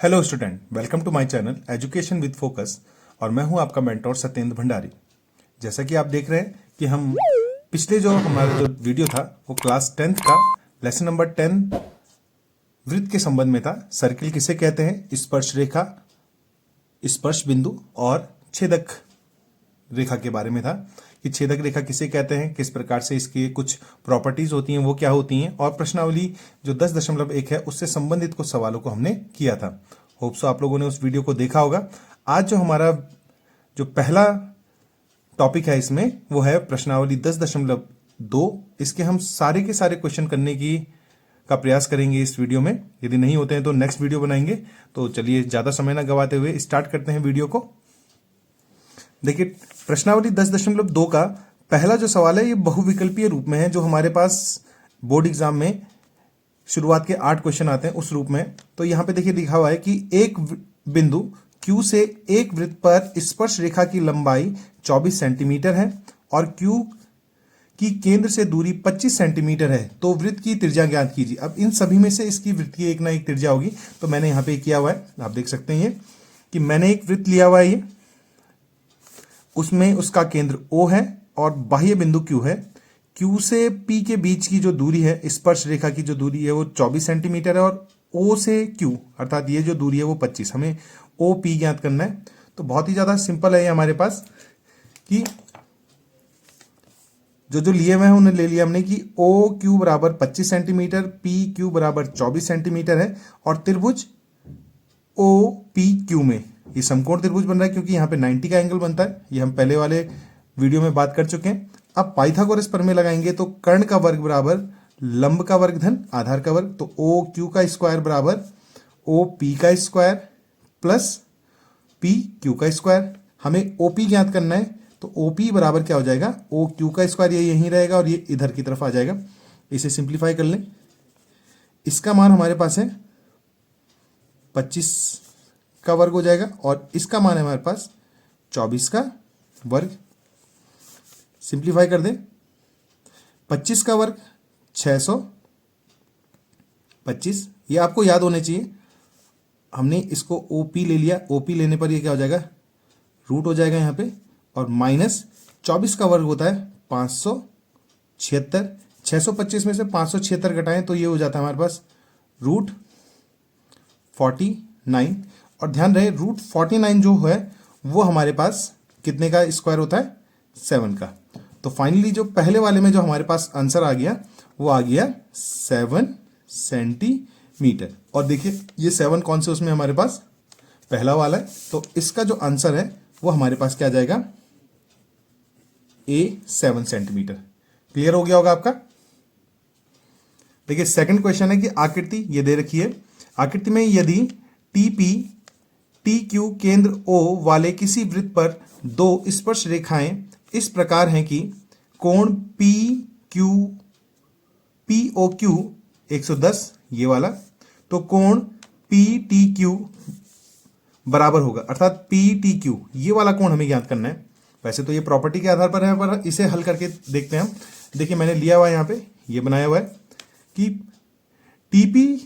Hello student, welcome to my channel education with focus. और मैं हूं आपका मेंटोर सत्येंद्र भंडारी। जैसा कि आप देख रहे हैं कि हम पिछले जो हमारा जो वीडियो था वो क्लास 10th का लेसन नंबर 10 वृत्त के संबंध में था। सर्किल किसे कहते हैं, स्पर्श रेखा, स्पर्श बिंदु और छेदक रेखा के बारे में था कि छेदक रेखा किसे कहते हैं, किस प्रकार से इसकी कुछ प्रॉपर्टीज होती हैं, वो क्या होती हैं, और प्रश्नावली जो 10.1 है उससे संबंधित कुछ सवालों को हमने किया था। होप सो आप लोगों ने उस वीडियो को देखा होगा। आज जो हमारा जो पहला टॉपिक है इसमें वो है प्रश्नावली 10.2। इसके हम सारे के सारे क्वेश्चन करने का प्रयास करेंगे इस वीडियो में। यदि नहीं होते हैं तो नेक्स्ट वीडियो बनाएंगे। तो चलिए ज्यादा समय ना गवाते हुए स्टार्ट करते हैं वीडियो को। देखिए, प्रश्नावली 10.2 का पहला जो सवाल है ये बहुविकल्पीय रूप में है, जो हमारे पास बोर्ड एग्जाम में शुरुआत के 8 क्वेश्चन आते हैं उस रूप में। तो यहां पे देखिए लिखा हुआ है कि एक बिंदु Q से एक वृत्त पर स्पर्श रेखा की लंबाई 24 सेंटीमीटर है और Q की केंद्र से दूरी 25 सेंटीमीटर है, तो वृत्त की त्रिज्या ज्ञात कीजिए। अब इन सभी में से इसकी वृत्त की एक ना एक त्रिज्या होगी। तो मैंने यहां पे किया हुआ है, आप देख सकते हैं ये कि मैंने एक वृत्त लिया हुआ है, ये उसमें उसका केंद्र O है और बाह्य बिंदु Q है। Q से P के बीच की जो दूरी है, स्पर्श रेखा की जो दूरी है वो 24 सेंटीमीटर है और O से Q अर्थात ये जो दूरी है वो 25। हमें OP ज्ञात करना है। तो बहुत ही ज्यादा सिंपल है ये हमारे पास कि जो लिए हुए हैं उन्हें ले लिया हमने कि OQ बराबर 25 सेंटीमीटर, PQ बराबर 24 सेंटीमीटर है और त्रिभुज OPQ में ये समकोण त्रिभुज बन रहा है क्योंकि यहाँ पे 90 का एंगल बनता है। ये हम पहले वाले वीडियो में बात कर चुके हैं। अब पाइथागोरस प्रमेय लगाएंगे तो कर्ण का वर्ग बराबर लंब का वर्ग धन आधार का वर्ग, तो OQ का स्क्वायर बराबर OP का स्क्वायर प्लस PQ का स्क्वायर। हमें OP ज्ञात करना है, तो OP बराबर क्या हो जाएगा, OQ का स्क्वायर, ये यहीं रहेगा और ये इधर की तरफ आ जाएगा। इसे सिंप्लीफाई कर लें। इसका मान हमारे पास है 25 का वर्ग हो जाएगा और इसका मान है हमारे पास 24 का वर्ग। सिंप्लीफाई कर दें। 25 का वर्ग 625, ये आपको याद होने चाहिए। हमने इसको OP ले लिया, OP लेने पर ये क्या हो जाएगा, रूट हो जाएगा यहाँ पे, और माइनस 24 का वर्ग होता है 576। 625 में से 576 घटाएं तो ये हो जाता है हमारे पास रूट 49। और ध्यान रहे रूट 49 जो है वो हमारे पास कितने का स्क्वायर होता है, 7 का। तो फाइनली जो पहले वाले में जो हमारे पास आंसर आ गया वो आ गया 7 सेंटीमीटर। और देखिए ये 7 कौन से उसमें हमारे पास पहला वाला है, तो इसका जो आंसर है वो हमारे पास क्या आ जाएगा, A 7 सेंटीमीटर। क्लियर हो गया होगा आपका। देखिए सेकंड क्वेश्चन है कि आकृति ये दे रखी है। आकृति में यदि TP TQ केंद्र O वाले किसी वृत्त पर दो स्पर्श रेखाएं इस प्रकार हैं कि कोण POQ 110 ये वाला, तो कोण PTQ बराबर होगा, अर्थात PTQ ये वाला कोण हमें ज्ञात करना है। वैसे तो ये प्रॉपर्टी के आधार पर है, पर इसे हल करके देखते हैं हम। देखिए मैंने लिया हुआ है यहाँ पे, ये बनाया हुआ है कि TP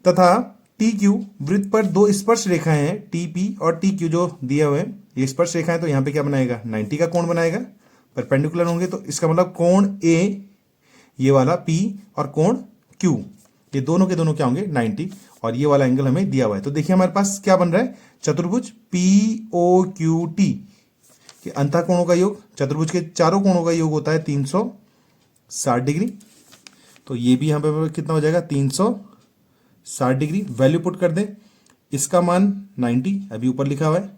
तथा TQ वृत्त पर दो स्पर्श रेखाएं हैं, TP और TQ जो दिए हुए हैं ये स्पर्श रेखाएं, तो यहाँ पे क्या बनाएगा, 90 का कोण बनाएगा, परपेंडिकुलर होंगे। तो इसका मतलब कोण A ये वाला P और कोण Q ये दोनों के दोनों क्या होंगे, 90, और ये वाला एंगल हमें दिया हुआ है। तो देखिए हमारे पास क्या बन रहा है, चतुर्भुज POQT के अंतः कोणों का योग, चतुर्भुज के चारों कोणों का योग होता है 360 डिग्री। तो ये भी यहाँ पे कितना हो जाएगा, 360 डिग्री। वैल्यू पुट कर दें, इसका मान 90 अभी ऊपर लिखा हुआ है,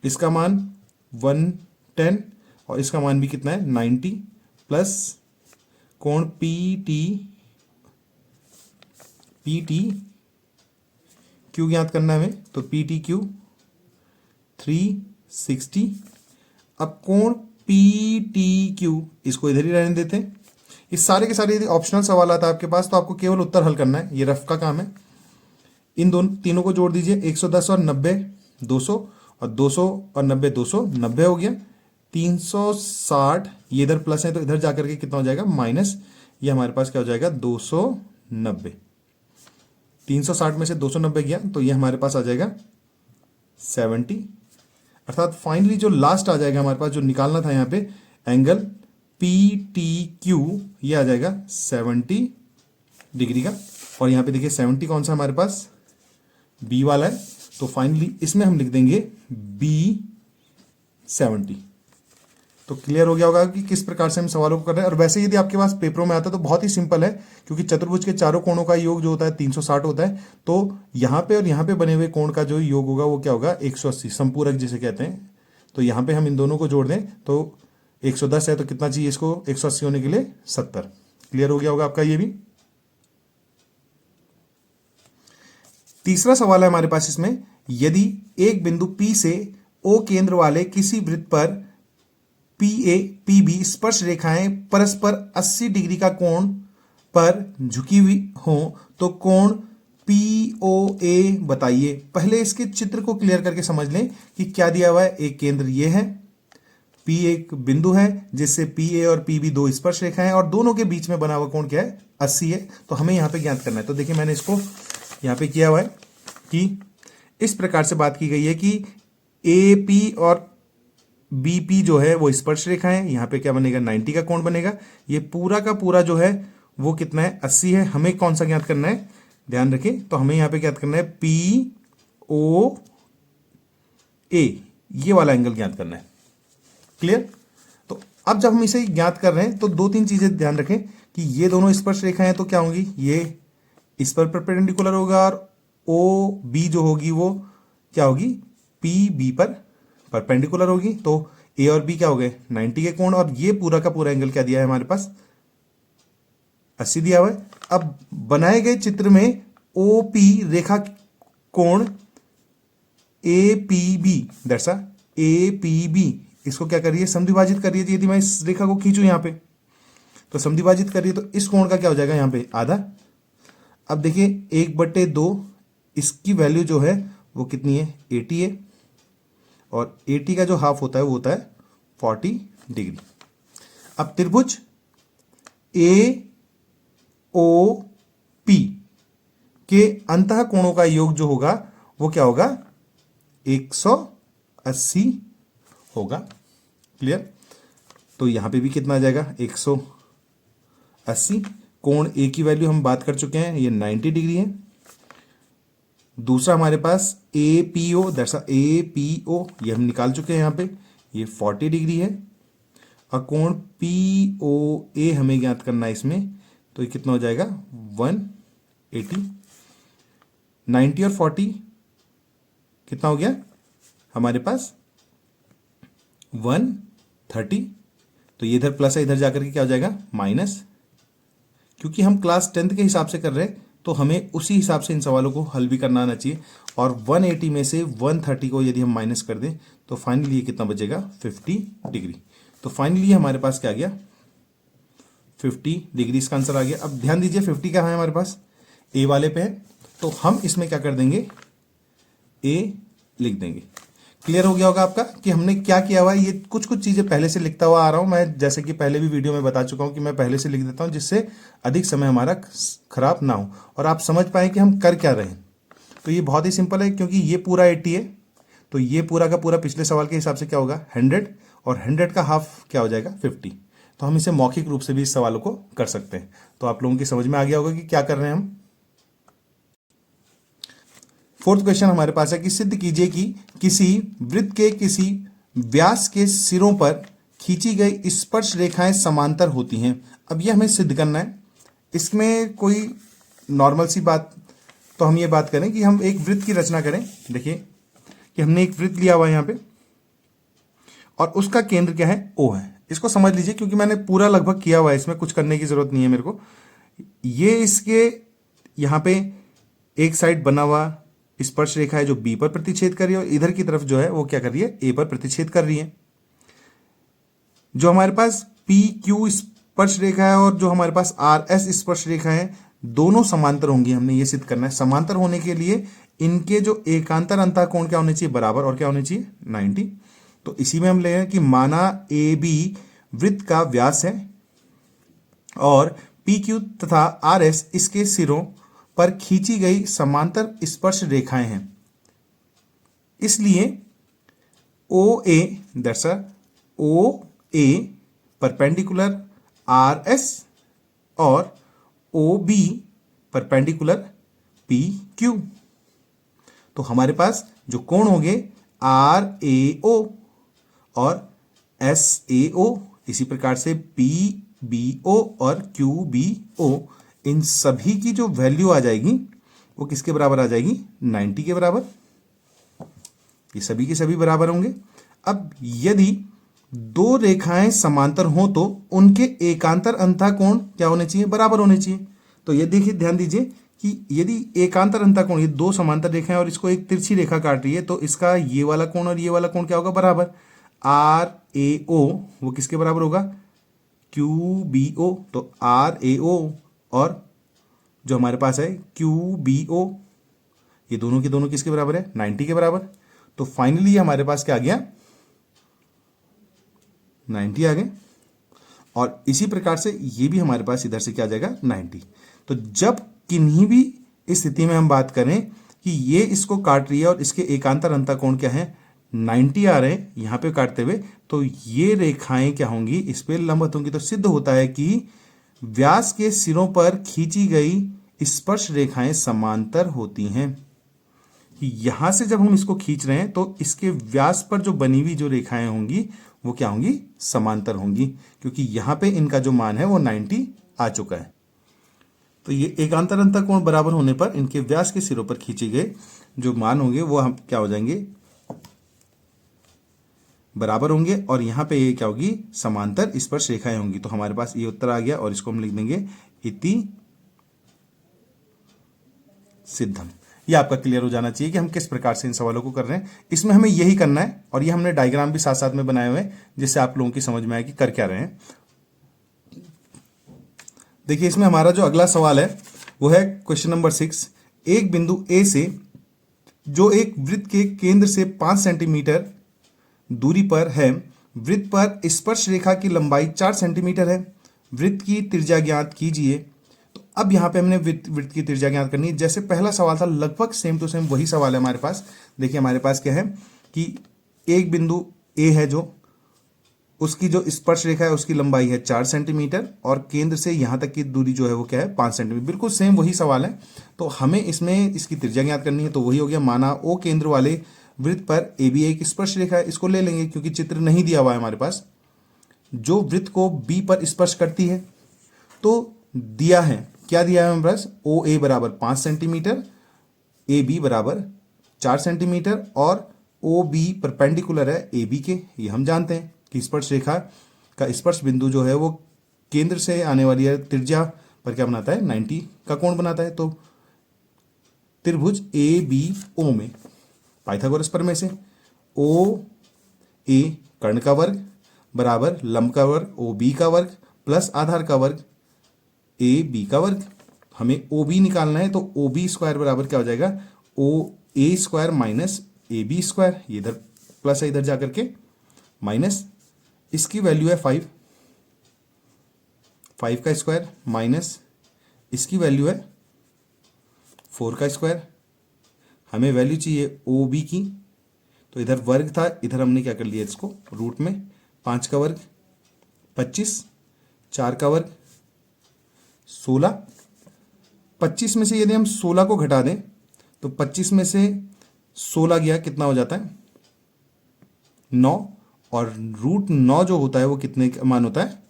इसका मान 110 और इसका मान भी कितना है 90, प्लस कोण PTQ ज्ञात करना है हमें, तो PTQ 360। अब कोण PTQ इसको इधर ही रहने देते हैं। इस सारे के सारे यदि ऑप्शनल सवाल आता है आपके पास तो आपको केवल उत्तर हल करना है, ये रफ का काम है। इन दोनों तीनों को जोड़ दीजिए, 110 और 90 200 और 200 और 90 290 हो गया। 360 ये इधर प्लस है तो इधर जाकर के कितना हो जाएगा माइनस, ये हमारे पास क्या हो जाएगा 290। 360 में से 290 गया तो ये हमारे पास आ जाएगा 70, अर्थात फाइनली जो लास्ट आ जाएगा हमारे पास जो निकालना था यहाँ पे एंगल पी टी क्यू, ये आ जाएगा 70 डिग्री का। और यहाँ पे देखिए 70 कौन सा हमारे पास बी वाला है, तो फाइनली इसमें हम लिख देंगे बी 70। तो क्लियर हो गया होगा कि किस प्रकार से हम सवालों को कर रहे हैं। और वैसे यदि आपके पास पेपरों में आता है तो बहुत ही सिंपल है, क्योंकि चतुर्भुज के चारों कोणों का योग जो होता है 360 होता है, तो यहाँ पे और यहाँ पे बने हुए कोण का जो योग होगा वो क्या होगा 180, संपूरक जिसे कहते हैं। तो यहाँ पे हम इन दोनों को जोड़ दें तो 110 है, तो कितना चाहिए इसको 180 होने के लिए 70। क्लियर हो गया होगा आपका ये भी। तीसरा सवाल है हमारे पास इसमें, यदि एक बिंदु P से O केंद्र वाले किसी वृत्त पर PA PB स्पर्श रेखाएं परस्पर 80 डिग्री का कोण पर झुकी हुई हो तो कोण POA बताइए। पहले इसके चित्र को क्लियर करके समझ लें कि क्या दिया हुआ है। एक केंद्र ये है, P एक बिंदु है जिससे PA और PB दो स्पर्श रेखाएं हैं और दोनों के बीच में बना हुआ कोण क्या है 80 है। तो हमें यहां पे ज्ञात करना है। तो देखिए मैंने इसको यहां पे किया हुआ है कि इस प्रकार से बात की गई है कि AP और BP जो है वो स्पर्श रेखा है। यहाँ पे क्या बनेगा 90 का कोण बनेगा। ये पूरा का पूरा जो है वो कितना है 80 है। हमें कौन सा ज्ञात करना है, ध्यान रखें, तो हमें यहाँ पे ज्ञात करना है POA, ये वाला एंगल ज्ञात करना है। क्लियर। तो अब जब हम इसे ज्ञात कर रहे हैं तो दो तीन चीजें ध्यान रखें कि ये दोनों स्पर्श रेखाएं हैं तो क्या होंगी, ये इस पर परपेंडिकुलर होगा और OB जो होगी वो क्या होगी PB पर परपेंडिकुलर होगी। तो A और B क्या हो गए 90 के कोण, और ये पूरा का पूरा एंगल क्या दिया है हमारे पास 80 दिया हुआ है। अब बनाए गए चित्र में OP रेखा कोण APB दर्शा APB, इसको क्या करिए समद्विभाजित करिए। यदि मैं इस रेखा को खींचूं यहाँ पे तो समद्विभाजित करिए तो इस कोण का क्या हो जाएगा यहाँ पे आधा। अब देखिए 1/2 इसकी वैल्यू जो है वो कितनी है 80 है, और 80 का जो हाफ होता है वो होता है 40 डिग्री। अब त्रिभुज AOP के अंतः कोणों का योग जो होगा वो क्या होगा 180 होगा। क्लियर। तो यहां पे भी कितना आ जाएगा 180। कोण A की वैल्यू हम बात कर चुके हैं, ये 90 डिग्री है। दूसरा हमारे पास APO दरअसल APO ये हम निकाल चुके हैं यहाँ पे, ये 40 डिग्री है। और कोण POA हमें ज्ञात करना है इसमें, तो ये कितना हो जाएगा 180। 90 और 40 कितना हो गया हमारे पास 130। तो ये इधर प्लस है, इधर जाकर के क्या हो जाएगा माइनस। क्योंकि हम क्लास 10th के हिसाब से कर रहे हैं तो हमें उसी हिसाब से इन सवालों को हल भी करना आना चाहिए। और 180 में से 130 को यदि हम माइनस कर दें तो फाइनली ये कितना बचेगा 50 डिग्री। तो फाइनली हमारे पास क्या आ गया 50 डिग्री इसका आंसर आ गया। अब ध्यान दीजिए 50 कहाँ है हमारे पास A वाले पे है, तो हम इसमें क्या कर देंगे A लिख देंगे। क्लियर हो गया होगा आपका कि हमने क्या किया हुआ है। ये कुछ कुछ चीजें पहले से लिखता हुआ आ रहा हूं मैं, जैसे कि पहले भी वीडियो में बता चुका हूं कि मैं पहले से लिख देता हूं जिससे अधिक समय हमारा खराब ना हो और आप समझ पाए कि हम कर क्या रहे हैं। तो ये बहुत ही सिंपल है, क्योंकि ये पूरा 80 है तो ये पूरा का पूरा पिछले सवाल के हिसाब से क्या होगा 100, और 100 का हाफ क्या हो जाएगा 50। तो हम इसे मौखिक रूप से भी इस सवालों को कर सकते हैं। तो आप लोगों की समझ में आ गया होगा कि क्या कर रहे हैं हम। फोर्थ क्वेश्चन हमारे पास है कि सिद्ध कीजिए कि किसी वृत्त के किसी व्यास के सिरों पर खींची गई स्पर्श रेखाएं समांतर होती हैं। अब ये हमें सिद्ध करना है। इसमें कोई नॉर्मल सी बात, तो हम ये बात करें कि हम एक वृत्त की रचना करें। देखिए कि हमने एक वृत्त लिया हुआ है यहाँ पे और उसका केंद्र क्या है O है। इसको समझ लीजिए क्योंकि मैंने पूरा लगभग किया हुआ है, इसमें कुछ करने की जरूरत नहीं है मेरे को। ये इसके यहाँ पे एक साइड बना हुआ स्पर्श रेखा है जो B पर प्रतिच्छेद कर रही है और इधर की तरफ जो है वो क्या कर रही है A पर प्रतिच्छेद कर रही है। जो हमारे पास PQ स्पर्श रेखा है और जो हमारे पास RS स्पर्श रेखा है दोनों समांतर होंगी। हमने ये सिद्ध करना है। समांतर होने के लिए इनके जो एकांतर अंतः कोण क्या होने चाहिए बराबर, और क्या होने चाहिए 90। तो इसी में हम ले रहे हैं कि माना AB वृत्त का व्यास है और PQ तथा RS इसके सिरों पर खींची गई समांतर स्पर्श रेखाएं हैं। इसलिए O A that's O A perpendicular R S और O B perpendicular P Q. तो हमारे पास जो कोण होंगे आर ए ओ और एस ए ओ, इसी प्रकार से पी बी ओ और क्यू बी ओ, इन सभी की जो वैल्यू आ जाएगी वो किसके बराबर आ जाएगी? 90 के बराबर। ये सभी के सभी बराबर होंगे। अब यदि दो रेखाएं समांतर हों तो उनके एकांतर अंतः कोण क्या होने चाहिए? बराबर होने चाहिए। तो ये देखिए, ध्यान दीजिए कि यदि एकांतर अंतः कोण, ये दो समांतर रेखाएं और इसको एक तिरछी रेखा काट रही है, तो इसका ये वाला कोण और ये वाला कोण क्या होगा? बराबर। आर ए ओ वो किसके बराबर होगा? Q B O. तो आर ए ओ और जो हमारे पास है क्यू बी ओ, ये दोनों के दोनों किसके बराबर है? 90 के बराबर। तो फाइनली हमारे पास क्या आ गया? 90 आ गए। और इसी प्रकार से ये भी हमारे पास इधर से क्या आ जाएगा? 90। तो जब किन्हीं भी स्थिति में हम बात करें कि ये इसको काट रही है और इसके एकांतर अंतः कोण क्या है? 90 आ रहे हैं यहां पे काटते हुए, तो ये रेखाएं क्या होंगी? इस पे लंबवत होंगी। तो सिद्ध होता है कि व्यास के सिरों पर खींची गई स्पर्श रेखाएं समांतर होती हैं। यहां से जब हम इसको खींच रहे हैं तो इसके व्यास पर जो बनी हुई जो रेखाएं होंगी वो क्या होंगी? समांतर होंगी, क्योंकि यहां पे इनका जो मान है वो 90 आ चुका है। तो ये एकांतर अंतः कोण बराबर होने पर इनके व्यास के सिरों पर खींचे गए जो मान होंगे वो हम क्या हो जाएंगे? बराबर होंगे। और यहां पे ये क्या होगी? समांतर स्पर्श रेखाएं होंगी। तो हमारे पास ये उत्तर आ गया और इसको हम लिख देंगे इति सिद्धम। ये आपका क्लियर हो जाना चाहिए कि हम किस प्रकार से इन सवालों को कर रहे हैं। इसमें हमें यही करना है और ये हमने डायग्राम भी साथ साथ में बनाए हुए हैं जिससे आप लोगों की समझ में आए कि कर क्या रहे हैं। देखिए, इसमें हमारा जो अगला सवाल है वो है क्वेश्चन नंबर 6। एक बिंदु ए से जो एक वृत्त के केंद्र से 5 सेंटीमीटर दूरी पर है, वृत्त पर स्पर्श रेखा की लंबाई 4 सेंटीमीटर है। वृत्त की त्रिज्या ज्ञात कीजिए। तो अब यहां पे हमने वृत्त की त्रिज्या ज्ञात करनी है। जैसे पहला सवाल था, लगभग सेम टू सेम वही सवाल है हमारे पास। देखिए हमारे पास क्या है कि एक बिंदु ए है, जो उसकी जो स्पर्श रेखा है उसकी लंबाई है 4 सेंटीमीटर और केंद्र से यहां तक की दूरी जो है वो क्या है? 5 सेंटीमीटर। बिल्कुल सेम वही सवाल है। तो हमें इसमें इसकी त्रिज्या ज्ञात करनी है। तो वही हो गया, माना ओ केंद्र वाले वृत्त पर ए बी एक स्पर्श रेखा है। इसको ले लेंगे क्योंकि चित्र नहीं दिया हुआ है हमारे पास। जो वृत्त को बी पर स्पर्श करती है, तो दिया है, क्या दिया है हमारे पास? ओ ए बराबर 5 सेंटीमीटर, ए बी बराबर 4 सेंटीमीटर और ओ बी परपेंडिकुलर है ए बी के। ये हम जानते हैं कि स्पर्श रेखा का स्पर्श बिंदु जो है वो केंद्र से आने वाली है त्रिज्या पर क्या बनाता है? 90 का कोण बनाता है। तो त्रिभुज ए बी ओ में पाइथागोरस प्रमेय से ओ ए कर्ण का वर्ग बराबर लंब का वर्ग ओ बी का वर्ग प्लस आधार का वर्ग ए बी का वर्ग। हमें ओ बी निकालना है, तो ओ बी स्क्वायर बराबर क्या हो जाएगा? O A square minus A B square. ये इधर प्लस है, इधर जाकर के माइनस, इसकी वैल्यू है 5 का स्क्वायर माइनस इसकी वैल्यू है 4 का स्क्वायर। हमें वैल्यू चाहिए ओ बी की, तो इधर वर्ग था, इधर हमने क्या कर लिया इसको रूट में। 5 का वर्ग 25, 4 का वर्ग 16। 25 में से यदि हम 16 को घटा दें तो 25 में से 16 गया, कितना हो जाता है? 9। और रूट 9 जो होता है वो कितने का मान होता है?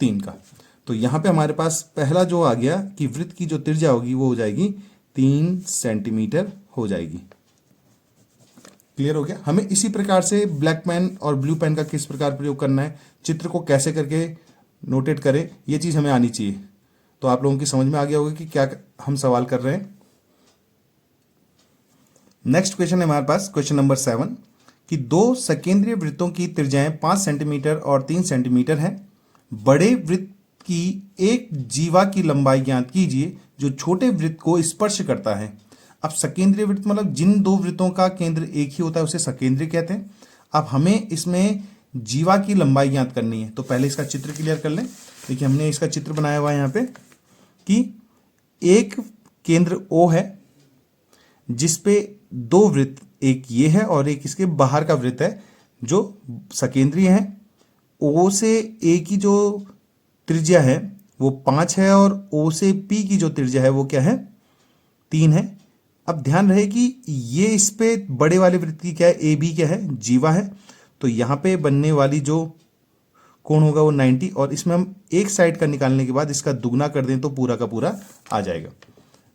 3 का। तो यहां पे हमारे पास पहला जो आ गया कि वृत्त की जो त्रिज्या होगी वो हो जाएगी 3 सेंटीमीटर हो जाएगी। क्लियर हो गया? हमें इसी प्रकार से ब्लैक पेन और ब्लू पेन का किस प्रकार प्रयोग करना है, चित्र को कैसे करके नोटेट करें, ये चीज हमें आनी चाहिए। तो आप लोगों की समझ में आ गया होगा कि क्या हम सवाल कर रहे हैं। नेक्स्ट क्वेश्चन है हमारे पास क्वेश्चन नंबर 7 कि दो सकेंद्रीय वृत्तों की त्रिज्याएं 5 सेंटीमीटर और 3 सेंटीमीटर है। बड़े वृत्त की एक जीवा की लंबाई ज्ञात कीजिए जो छोटे वृत्त को स्पर्श करता है। अब सकेंद्रीय वृत्त मतलब जिन दो वृत्तों का केंद्र एक ही होता है उसे सकेंद्रीय कहते हैं। अब हमें इसमें जीवा की लंबाई ज्ञात करनी है, तो पहले इसका चित्र क्लियर कर लें। देखिए हमने इसका चित्र बनाया हुआ है यहाँ पे कि एक केंद्र O है जिसपे दो वृत्त, एक ये है और एक इसके बाहर का वृत्त है जो सकेंद्रीय है। O से A की जो त्रिज्या है वो 5 है और O से P की जो त्रिज्या है वो क्या है, 3 है। अब ध्यान रहे कि ये इस पे बड़े वाले वृत्त की क्या है, AB क्या है, जीवा है। तो यहाँ पे बनने वाली जो कोण होगा वो 90, और इसमें हम एक साइड का निकालने के बाद इसका दुगना कर दें तो पूरा का पूरा आ जाएगा।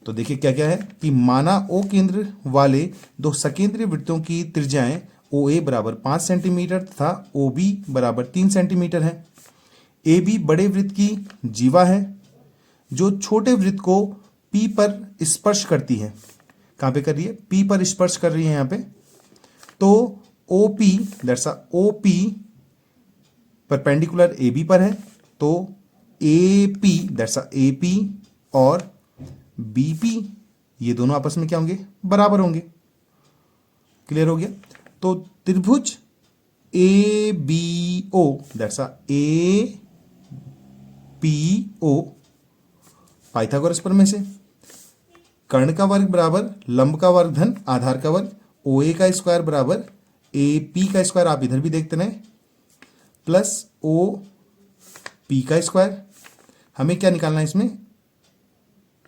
तो देखिए क्या क्या है कि माना O केंद्र वाले दो सकेंद्रीय वृत्तों की त्रिज्याएं OA बराबर 5 सेंटीमीटर तथा OB बराबर 3 सेंटीमीटर है। AB बड़े वृत्त की जीवा है जो छोटे वृत्त को P पर स्पर्श करती है। कहाँ पे कर रही है, P पर स्पर्श कर रही है यहाँ पे। तो OP दरसा OP परपेंडिकुलर AB पर है, तो AP दरसा AP और BP ये दोनों आपस में क्या होंगे, बराबर होंगे। क्लियर हो गया। तो त्रिभुज ABO दरसा APO पाइथागोरस प्रमेय से कर्ण का वर्ग बराबर लंब का वर्ग धन आधार का वर्ग, OA का स्क्वायर बराबर AP का स्क्वायर, आप इधर भी देखते रहे, प्लस OP का स्क्वायर। हमें क्या निकालना है इसमें,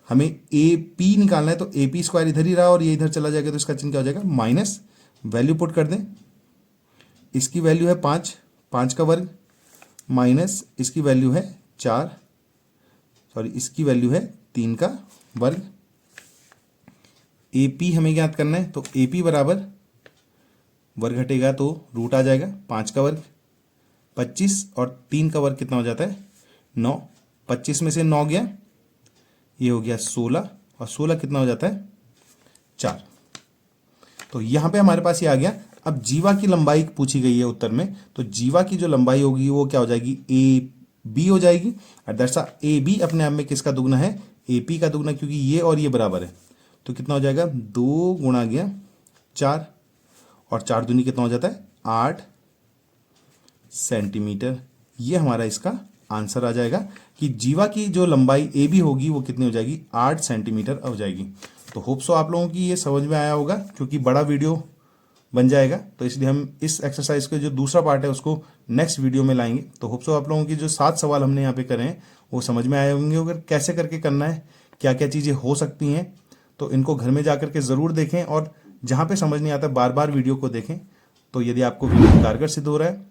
हमें AP निकालना है। तो AP स्क्वायर इधर ही रहा और ये इधर चला जाएगा तो इसका चिन्ह क्या हो जाएगा, माइनस। वैल्यू पुट कर दें, इसकी वैल्यू है 5 का वर्ग, माइनस इसकी वैल्यू है 4, सॉरी इसकी वैल्यू है 3 का वर्ग। AP हमें ज्ञात करना है, तो AP बराबर वर्ग घटेगा तो रूट आ जाएगा, 5 का वर्ग 25 और 3 का वर्ग कितना हो जाता है, 9। 25 में से 9 गया, ये हो गया 16 और 16 कितना हो जाता है, 4। तो यहाँ पे हमारे पास ये आ गया। अब जीवा की लंबाई पूछी गई है उत्तर में, तो जीवा की जो लंबाई होगी वो क्या हो जाएगी, AB हो जाएगी। और दरसा AB अपने आप में किसका दुगना है, AP का दुगना, क्योंकि ये और ये बराबर है। तो कितना हो जाएगा, 2 गुणा गया 4 और 4 दूनी कितना हो जाता है, 8 सेंटीमीटर। ये हमारा इसका आंसर आ जाएगा कि जीवा की जो लंबाई AB होगी वो कितनी हो जाएगी, 8 सेंटीमीटर हो जाएगी। तो होप सो आप लोगों की ये समझ में आया होगा, क्योंकि बड़ा वीडियो बन जाएगा, तो इसलिए हम इस एक्सरसाइज का जो दूसरा पार्ट है उसको नेक्स्ट वीडियो में लाएंगे। तो होप सो आप लोगों की जो 7 सवाल हमने यहाँ पे करे हैं वो समझ में आए होंगे। अगर कैसे करके करना है, क्या क्या चीज़ें हो सकती हैं, तो इनको घर में जा करके ज़रूर देखें, और जहाँ पे समझ नहीं आता बार बार वीडियो को देखें। तो यदि आपको वीडियो कारगर सिद्ध हो रहा है,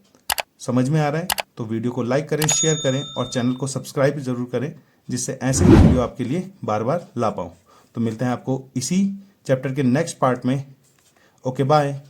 समझ में आ रहा है, तो वीडियो को लाइक करें, शेयर करें और चैनल को सब्सक्राइब ज़रूर करें, जिससे ऐसे ही वीडियो आपके लिए बार बार ला पाऊँ। तो मिलते हैं आपको इसी चैप्टर के नेक्स्ट पार्ट में। Okay bye.